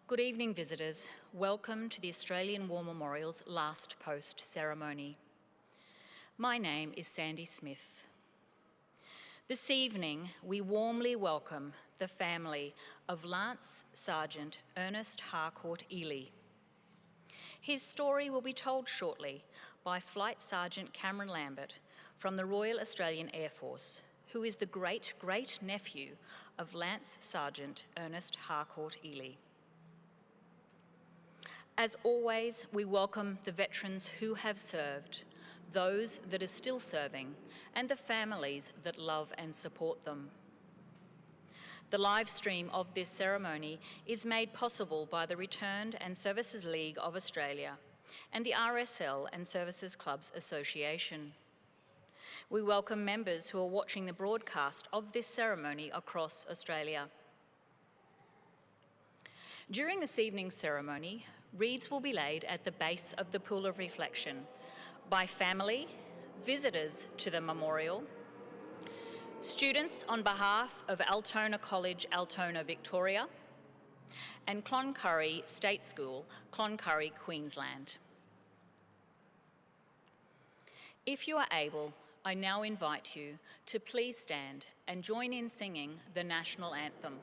Good evening, visitors. Welcome to the Australian War Memorial's last post ceremony. My name is Sandy Smith. This evening, we warmly welcome the family of Lance Sergeant Ernest Harcourt Ely. His story will be told shortly by Flight Sergeant Cameron Lambert from the Royal Australian Air Force, who is the great-great-nephew of Lance Sergeant Ernest Harcourt Ely. As always, we welcome the veterans who have served, those that are still serving, and the families that love and support them. The live stream of this ceremony is made possible by the Returned and Services League of Australia and the RSL and Services Clubs Association. We welcome members who are watching the broadcast of this ceremony across Australia. During this evening's ceremony, wreaths will be laid at the base of the Pool of Reflection by family, visitors to the memorial, students on behalf of Altona College, Altona, Victoria, and Cloncurry State School, Cloncurry, Queensland. If you are able, I now invite you to please stand and join in singing the National Anthem.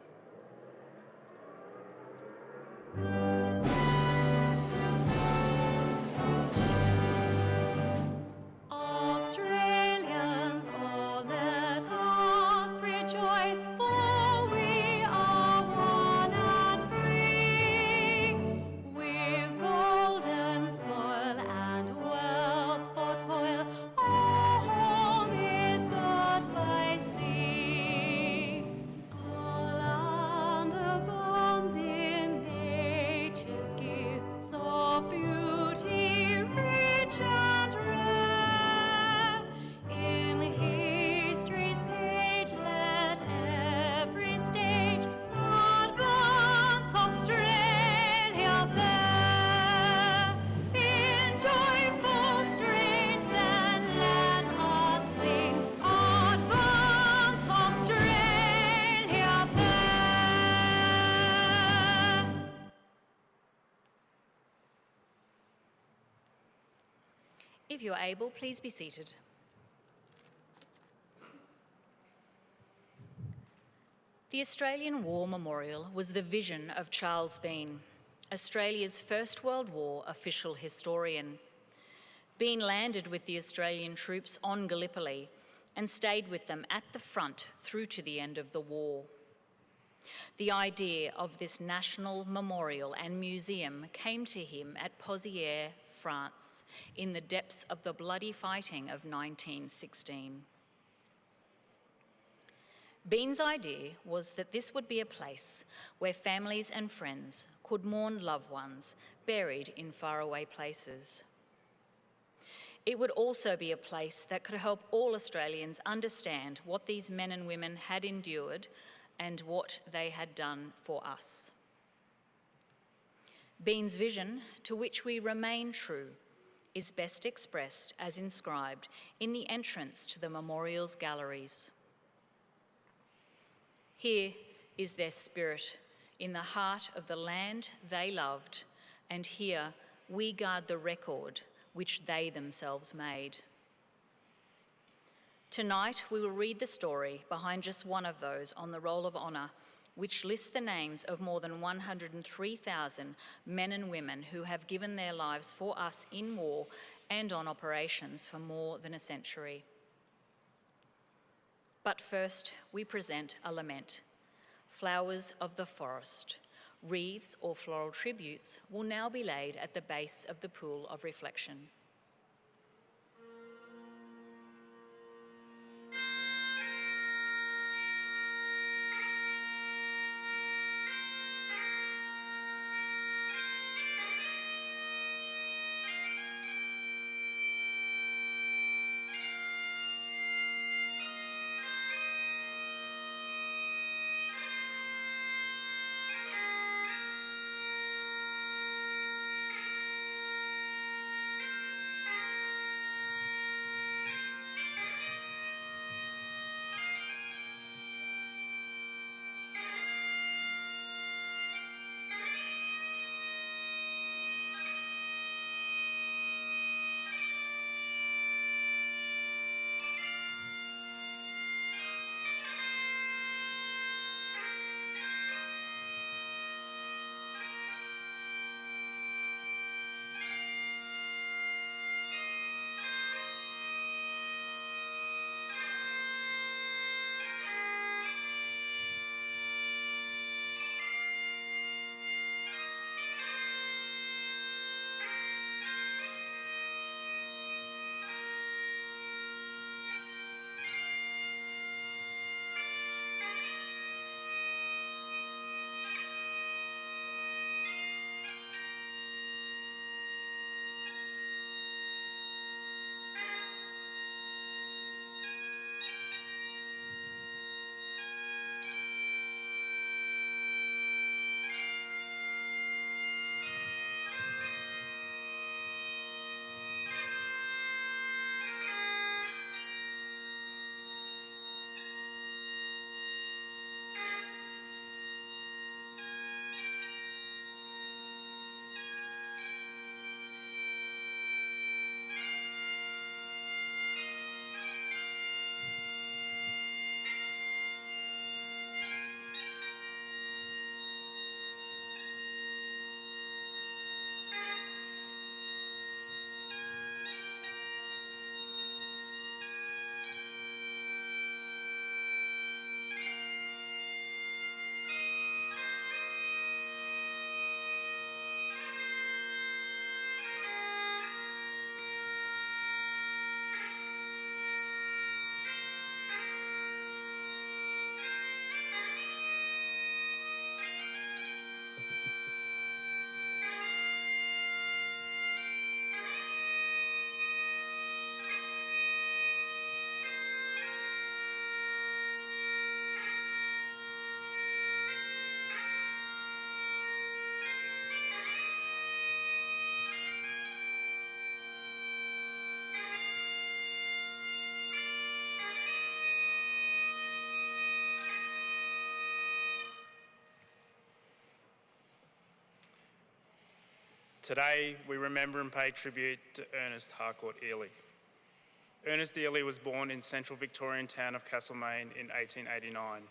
If you are able, please be seated. The Australian War Memorial was the vision of Charles Bean, Australia's First World War official historian. Bean landed with the Australian troops on Gallipoli and stayed with them at the front through to the end of the war. The idea of this national memorial and museum came to him at Pozières, France, in the depths of the bloody fighting of 1916. Bean's idea was that this would be a place where families and friends could mourn loved ones buried in faraway places. It would also be a place that could help all Australians understand what these men and women had endured and what they had done for us. Bean's vision, to which we remain true, is best expressed as inscribed in the entrance to the memorial's galleries. Here is their spirit in the heart of the land they loved, and here we guard the record which they themselves made. Tonight we will read the story behind just one of those on the Roll of Honour, which lists the names of more than 103,000 men and women who have given their lives for us in war and on operations for more than a century. But first, we present a lament. Flowers of the forest. Wreaths or floral tributes will now be laid at the base of the Pool of Reflection. Today, we remember and pay tribute to Ernest Harcourt Ely. Ernest Ely was born in central Victorian town of Castlemaine in 1889.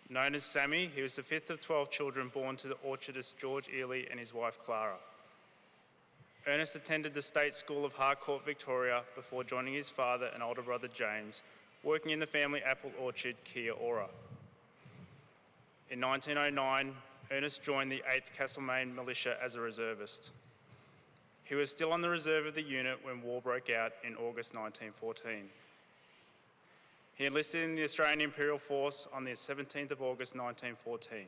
Known as Sammy, he was the fifth of 12 children born to the orchardist George Ely and his wife Clara. Ernest attended the State School of Harcourt, Victoria, before joining his father and older brother James, working in the family apple orchard Kia Ora. In 1909, Ernest joined the 8th Castlemaine Militia as a reservist. He was still on the reserve of the unit when war broke out in August 1914. He enlisted in the Australian Imperial Force on the 17th of August 1914.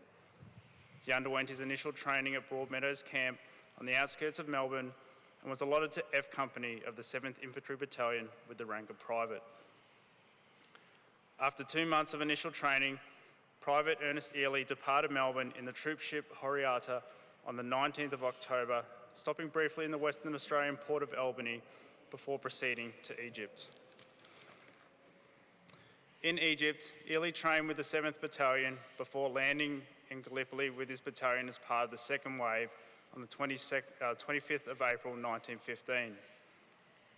He underwent his initial training at Broadmeadows Camp on the outskirts of Melbourne and was allotted to F Company of the 7th Infantry Battalion with the rank of private. After 2 months of initial training, Private Ernest Ely departed Melbourne in the troop ship Horiata on the 19th of October, stopping briefly in the Western Australian port of Albany before proceeding to Egypt. In Egypt, Ely trained with the 7th Battalion before landing in Gallipoli with his battalion as part of the second wave on the 25th of April 1915.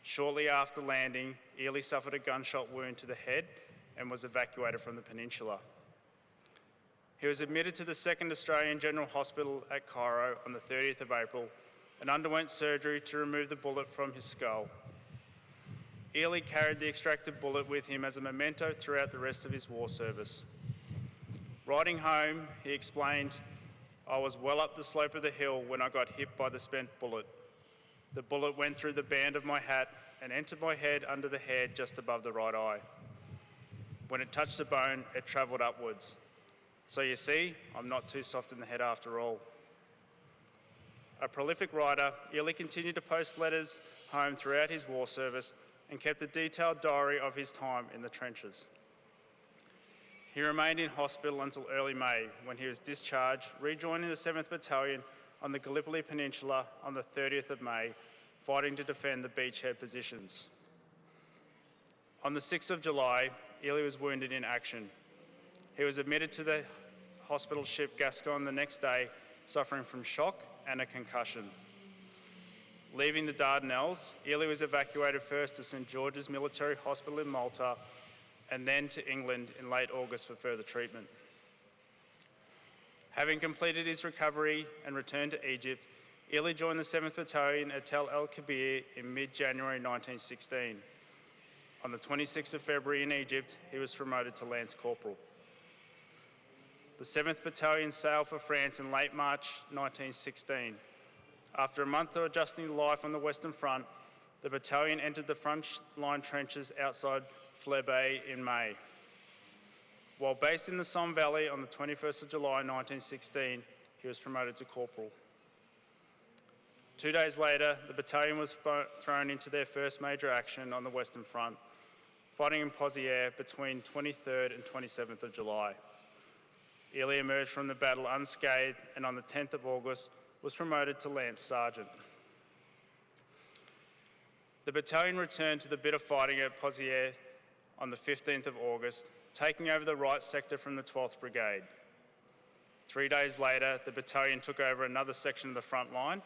Shortly after landing, Ely suffered a gunshot wound to the head and was evacuated from the peninsula. He was admitted to the 2nd Australian General Hospital at Cairo on the 30th of April and underwent surgery to remove the bullet from his skull. Ely carried the extracted bullet with him as a memento throughout the rest of his war service. Riding home, he explained, "I was well up the slope of the hill when I got hit by the spent bullet. The bullet went through the band of my hat and entered my head under the hair just above the right eye. When it touched the bone, it travelled upwards. So you see, I'm not too soft in the head after all." A prolific writer, Ely continued to post letters home throughout his war service and kept a detailed diary of his time in the trenches. He remained in hospital until early May, when he was discharged, rejoining the 7th Battalion on the Gallipoli Peninsula on the 30th of May, fighting to defend the beachhead positions. On the 6th of July, Ely was wounded in action. He was admitted to the hospital ship Gascon the next day, suffering from shock and a concussion. Leaving the Dardanelles, Ely was evacuated first to St George's Military Hospital in Malta and then to England in late August for further treatment. Having completed his recovery and returned to Egypt, Ely joined the 7th Battalion at Tel El Kebir in mid-January 1916. On the 26th of February in Egypt, he was promoted to Lance Corporal. The 7th Battalion sailed for France in late March 1916. After a month of adjusting to life on the Western Front, the battalion entered the front-line trenches outside Flebé in May. While based in the Somme Valley on the 21st of July 1916, he was promoted to corporal. 2 days later, the battalion was thrown into their first major action on the Western Front, fighting in Pozières between 23rd and 27th of July. Ely emerged from the battle unscathed and on the 10th of August was promoted to Lance Sergeant. The battalion returned to the bit of fighting at Pozières on the 15th of August, taking over the right sector from the 12th Brigade. 3 days later, the battalion took over another section of the front line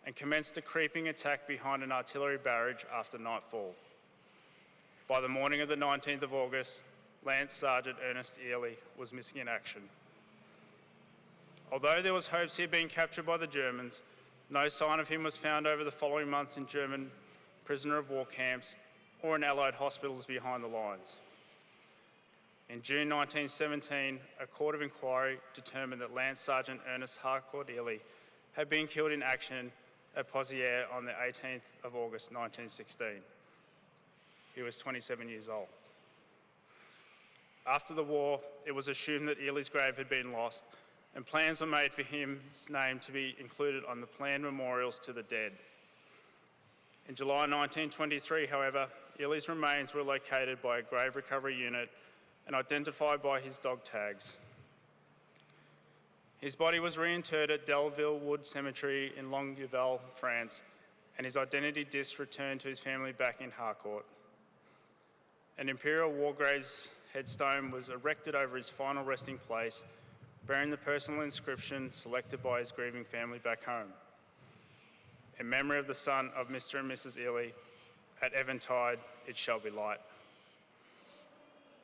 and commenced a creeping attack behind an artillery barrage after nightfall. By the morning of the 19th of August, Lance Sergeant Ernest Ely was missing in action. Although there was hopes he had been captured by the Germans, no sign of him was found over the following months in German prisoner of war camps or in Allied hospitals behind the lines. In June 1917, a court of inquiry determined that Lance Sergeant Ernest Harcourt Ely had been killed in action at Pozières on the 18th of August 1916. He was 27 years old. After the war, it was assumed that Ely's grave had been lost, and plans were made for his name to be included on the planned memorials to the dead. In July 1923, however, Ely's remains were located by a grave recovery unit and identified by his dog tags. His body was reinterred at Delville Wood Cemetery in Longueuil, France, and his identity disc returned to his family back in Harcourt. An Imperial War Graves headstone was erected over his final resting place, bearing the personal inscription selected by his grieving family back home. in memory of the son of Mr. and Mrs. Ely, at Eventide it shall be light.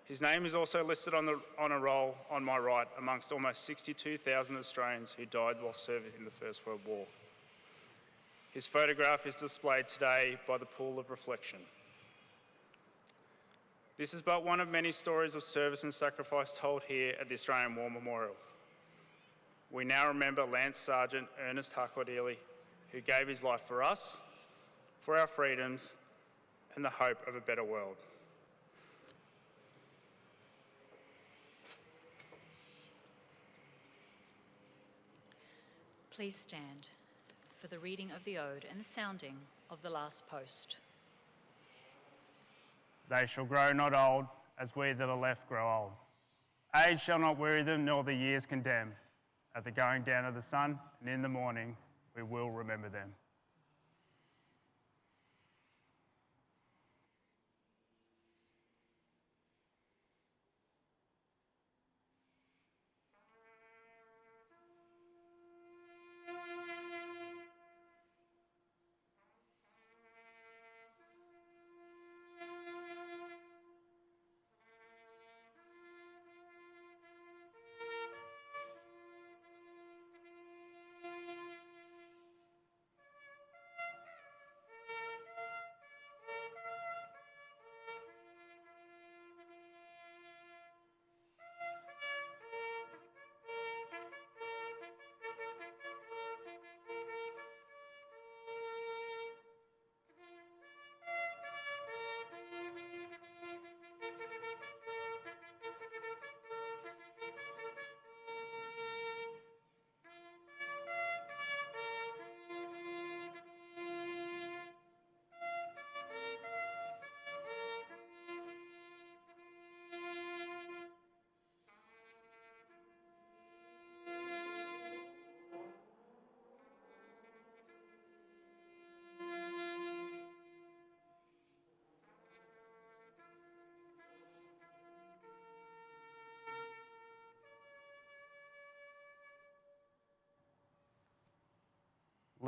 His name is also listed on the honour roll on my right amongst almost 62,000 Australians who died while serving in the First World War. His photograph is displayed today by the Pool of Reflection. This is but one of many stories of service and sacrifice told here at the Australian War Memorial. We now remember Lance Sergeant Ernest Harcourt Ely, who gave his life for us, for our freedoms, and the hope of a better world. Please stand for the reading of the ode and the sounding of the last post. They shall grow not old, as we that are left grow old. Age shall not weary them, nor the years condemn. At the going down of the sun, and in the morning, we will remember them.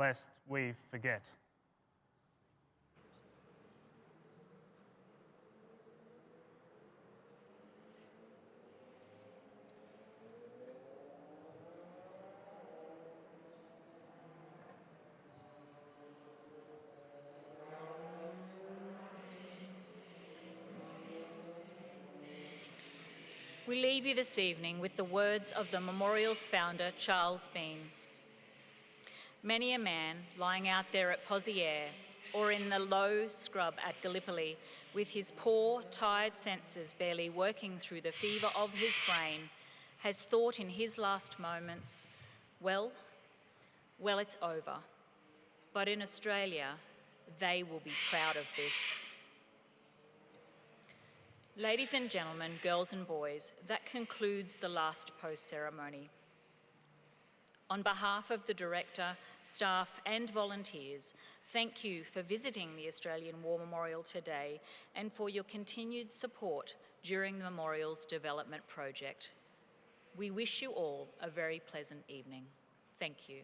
Lest we forget. We leave you this evening with the words of the memorial's founder, Charles Bean. Many a man lying out there at Pozières or in the low scrub at Gallipoli with his poor, tired senses barely working through the fever of his brain has thought in his last moments, well, it's over. But in Australia, they will be proud of this. Ladies and gentlemen, girls and boys, that concludes the last post ceremony. On behalf of the Director, staff and volunteers, thank you for visiting the Australian War Memorial today and for your continued support during the Memorial's development project. We wish you all a very pleasant evening. Thank you.